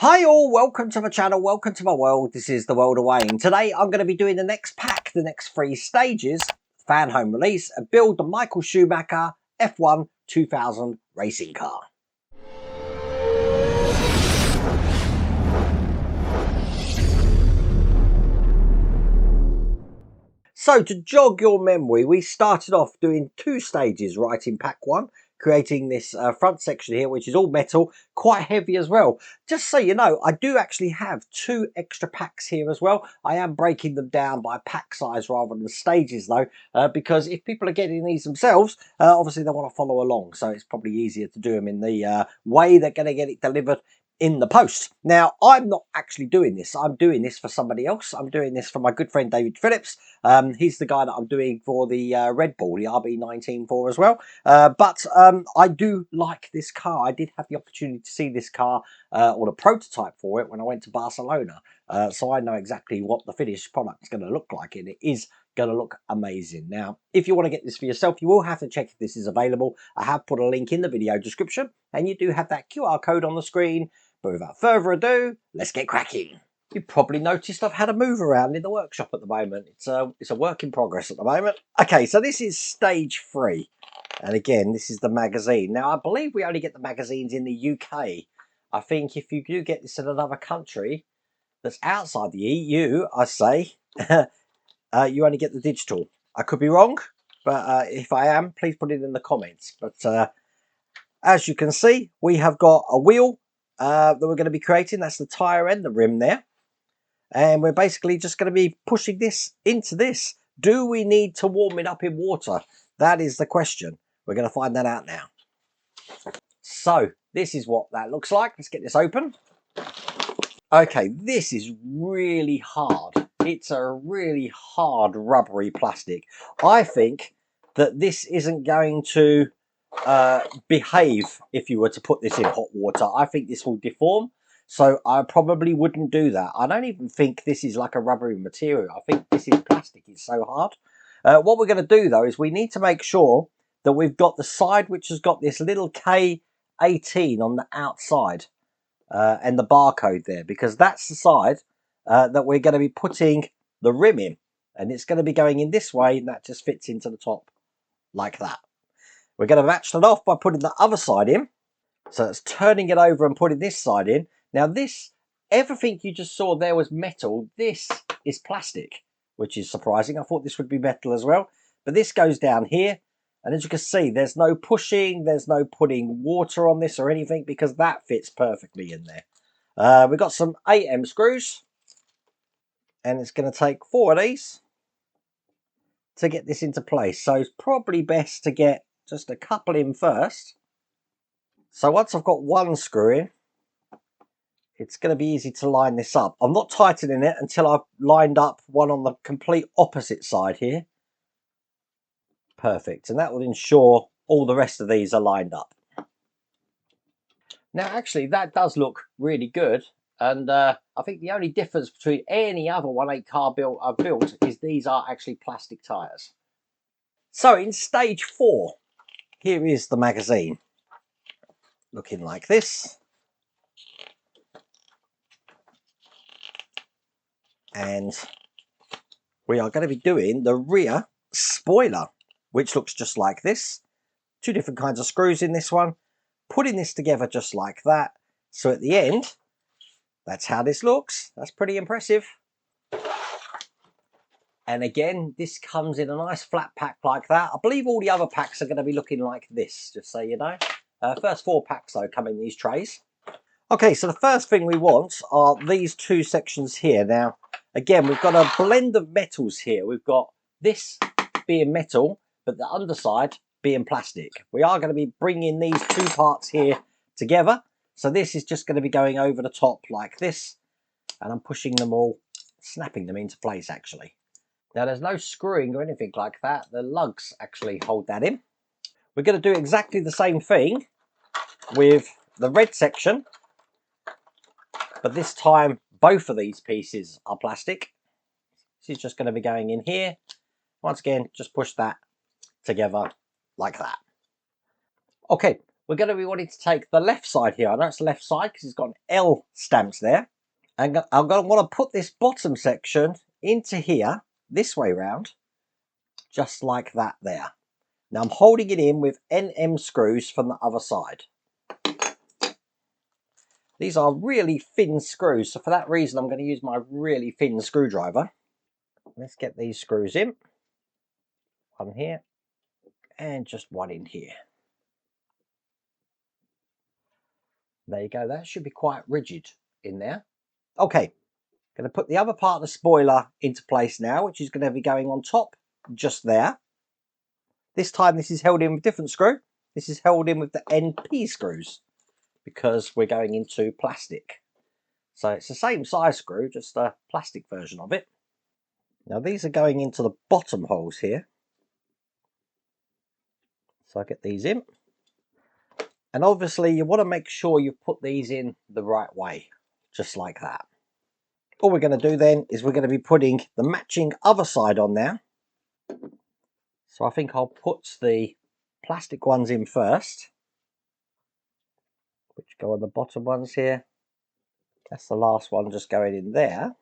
Hi all, welcome to my channel, welcome to my world. This is the world of Wayne. Today I'm going to be doing the next pack, the next 3 stages, fan home release, and build the Michael Schumacher F1 2000 racing car. So to jog your memory, we started off doing 2 stages right in pack 1, creating this front section here, which is all metal, quite heavy as well. Just so you know, I do actually have 2 extra packs here as well. I am breaking them down by pack size rather than stages though, because if people are getting these themselves, obviously they want to follow along. So it's probably easier to do them in the way they're going to get it delivered in the post. Now, I'm not actually doing this. I'm doing this for somebody else. I'm doing this for my good friend David Phillips. He's the guy that I'm doing for the Red Bull, the RB19 for as well. But I do like this car. I did have the opportunity to see this car or the prototype for it when I went to Barcelona. So I know exactly what the finished product is going to look like, and it is going to look amazing. Now, if you want to get this for yourself, you will have to check if this is available. I have put a link in the video description, and you do have that QR code on the screen. But without further ado, let's get cracking. You've probably noticed I've had a move around in the workshop at the moment. It's a work in progress at the moment. Okay, so this is stage 3. And again, this is the magazine. Now, I believe we only get the magazines in the UK. I think if you do get this in another country that's outside the EU, I say, you only get the digital. I could be wrong, but if I am, please put it in the comments. But as you can see, we have got a wheel that we're going to be creating. That's the tyre and the rim there. And we're basically just going to be pushing this into this. Do we need to warm it up in water? That is the question. We're going to find that out now. So this is what that looks like. Let's get this open. Okay, this is really hard. It's a really hard rubbery plastic. I think that this isn't going to behave if you were to put this in hot water. I think this will deform, so I probably wouldn't do that. I don't even think this is like a rubbery material. I think this is plastic. It's so hard. What we're going to do though is we need to make sure that we've got the side which has got this little K18 on the outside and the barcode there, because that's the side that we're going to be putting the rim in, and it's going to be going in this way, and that just fits into the top like that. We're going to match that off by putting the other side in. So it's turning it over and putting this side in. Now this, everything you just saw there was metal. This is plastic, which is surprising. I thought this would be metal as well. But this goes down here. And as you can see, there's no pushing. There's no putting water on this or anything, because that fits perfectly in there. We've got some 8M screws. And it's going to take 4 of these to get this into place. So it's probably best to get just a couple in first. So once I've got one screw in, it's going to be easy to line this up. I'm not tightening it until I've lined up one on the complete opposite side here. Perfect. And that will ensure all the rest of these are lined up. Now, actually, that does look really good. And I think the only difference between any other 1.8 car build I've built is these are actually plastic tyres. So in stage 4, here is the magazine. Looking like this. And we are going to be doing the rear spoiler, which looks just like this. 2 different kinds of screws in this one. Putting this together just like that. So at the end, that's how this looks. That's pretty impressive. And again, this comes in a nice flat pack like that. I believe all the other packs are going to be looking like this, just so you know. First 4 packs, though, come in these trays. Okay, so the first thing we want are these 2 sections here. Now, again, we've got a blend of metals here. We've got this being metal, but the underside being plastic. We are going to be bringing these 2 parts here together. So this is just going to be going over the top like this. And I'm pushing them all, snapping them into place, actually. Now, there's no screwing or anything like that. The lugs actually hold that in. We're going to do exactly the same thing with the red section. But this time, both of these pieces are plastic. This is just going to be going in here. Once again, just push that together like that. Okay, we're going to be wanting to take the left side here. I know it's the left side because it's got an L stamps there. And I'm going to want to put this bottom section into here, this way round, just like that there. Now I'm holding it in with NM screws from the other side. These are really thin screws, so for that reason I'm going to use my really thin screwdriver. Let's get these screws in. One here, and just one in here. There you go, that should be quite rigid in there. Okay, going to put the other part of the spoiler into place now, which is going to be going on top, just there. This time this is held in with a different screw. This is held in with the NP screws, because we're going into plastic. So it's the same size screw, just a plastic version of it. Now these are going into the bottom holes here. So I get these in. And obviously you want to make sure you put these in the right way, just like that. All we're going to do then is we're going to be putting the matching other side on there. So I think I'll put the plastic ones in first, which go on the bottom ones here. That's the last one just going in there.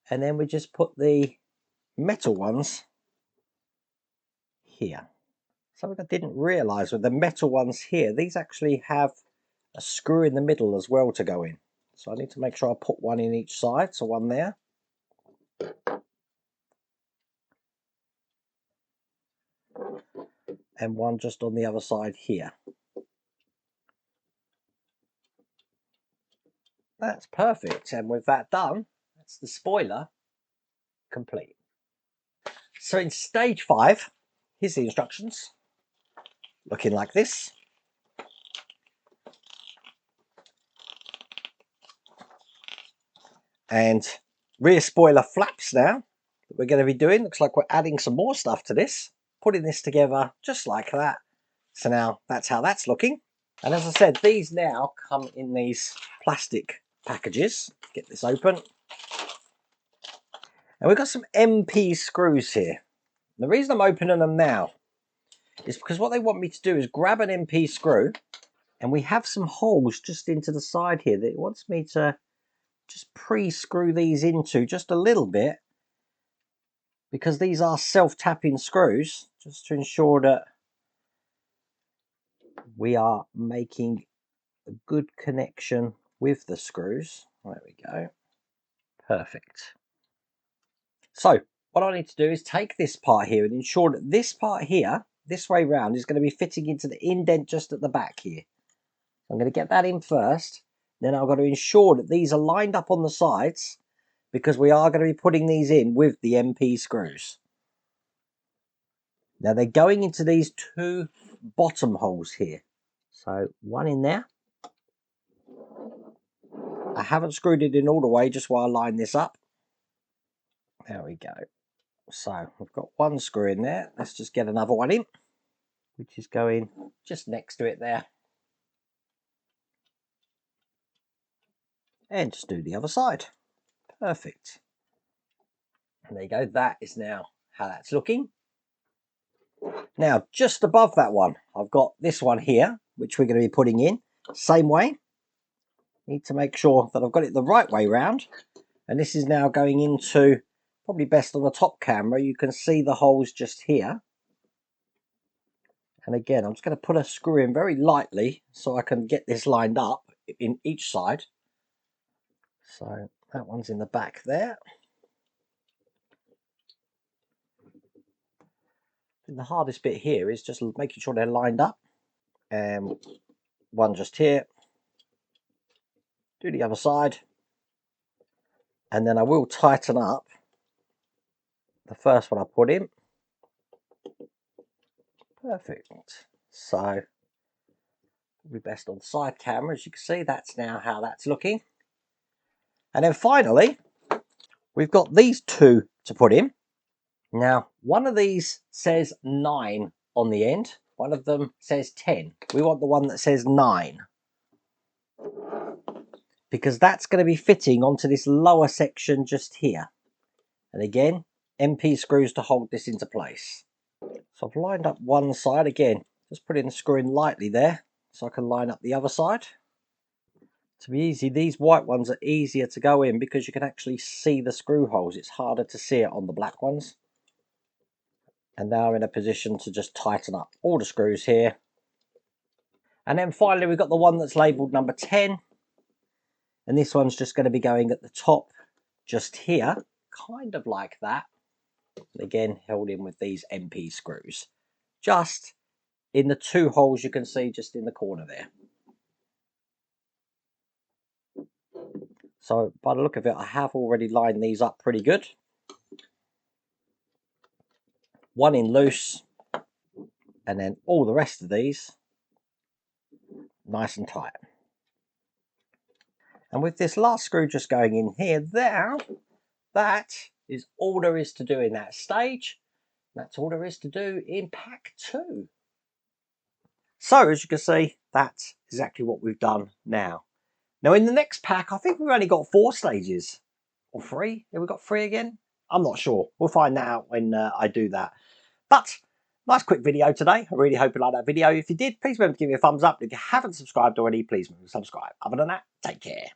And then we just put the metal ones here. Something I didn't realise with the metal ones here, these actually have a screw in the middle as well to go in. So I need to make sure I put one in each side, so one there. And one just on the other side here. That's perfect, and with that done, that's the spoiler complete. So in stage 5, here's the instructions, looking like this. And rear spoiler flaps now that we're going to be doing. Looks like we're adding some more stuff to this, putting this together just like that. So now that's how that's looking. And as I said, these now come in these plastic packages. Get this open. And we've got some MP screws here. The reason I'm opening them now is because what they want me to do is grab an MP screw, and we have some holes just into the side here that it wants me to just pre-screw these into just a little bit, because these are self-tapping screws, just to ensure that we are making a good connection with the screws. There we go. Perfect. So what I need to do is take this part here and ensure that this part here, this way round, is going to be fitting into the indent just at the back here. I'm going to get that in first. Then I've got to ensure that these are lined up on the sides, because we are going to be putting these in with the MP screws. Now they're going into these two bottom holes here. So one in there. I haven't screwed it in all the way just while I line this up. There we go. So we've got one screw in there. Let's just get another one in, which is going just next to it there. And just do the other side. Perfect. And there you go. That is now how that's looking. Now, just above that one, I've got this one here, which we're going to be putting in. Same way. Need to make sure that I've got it the right way round. And this is now going into, probably best on the top camera, you can see the holes just here. And again, I'm just going to put a screw in very lightly so I can get this lined up in each side. So that one's in the back there. And the hardest bit here is just making sure they're lined up. And one just here. Do the other side. And then I will tighten up the first one I put in. Perfect. So probably best on side camera. As you can see, that's now how that's looking. And then finally, we've got these two to put in. Now, one of these says 9 on the end. One of them says 10. We want the one that says 9, because that's going to be fitting onto this lower section just here. And again, MP screws to hold this into place. So I've lined up one side again. Just putting the screw in lightly there so I can line up the other side. To be easy, these white ones are easier to go in because you can actually see the screw holes. It's harder to see it on the black ones. And now I'm in a position to just tighten up all the screws here. And then finally we've got the one that's labelled number 10. And this one's just going to be going at the top just here, kind of like that. And again, held in with these MP screws. Just in the 2 holes you can see just in the corner there. So by the look of it, I have already lined these up pretty good. One in loose, and then all the rest of these nice and tight. And with this last screw just going in here, that is all there is to do in that stage. That's all there is to do in pack 2. So as you can see, that's exactly what we've done now. Now in the next pack, I think we've only got 4 stages. Or 3? Have we got 3 again? I'm not sure. We'll find that out when I do that. But nice quick video today. I really hope you liked that video. If you did, please remember to give me a thumbs up. If you haven't subscribed already, please remember to subscribe. Other than that, take care.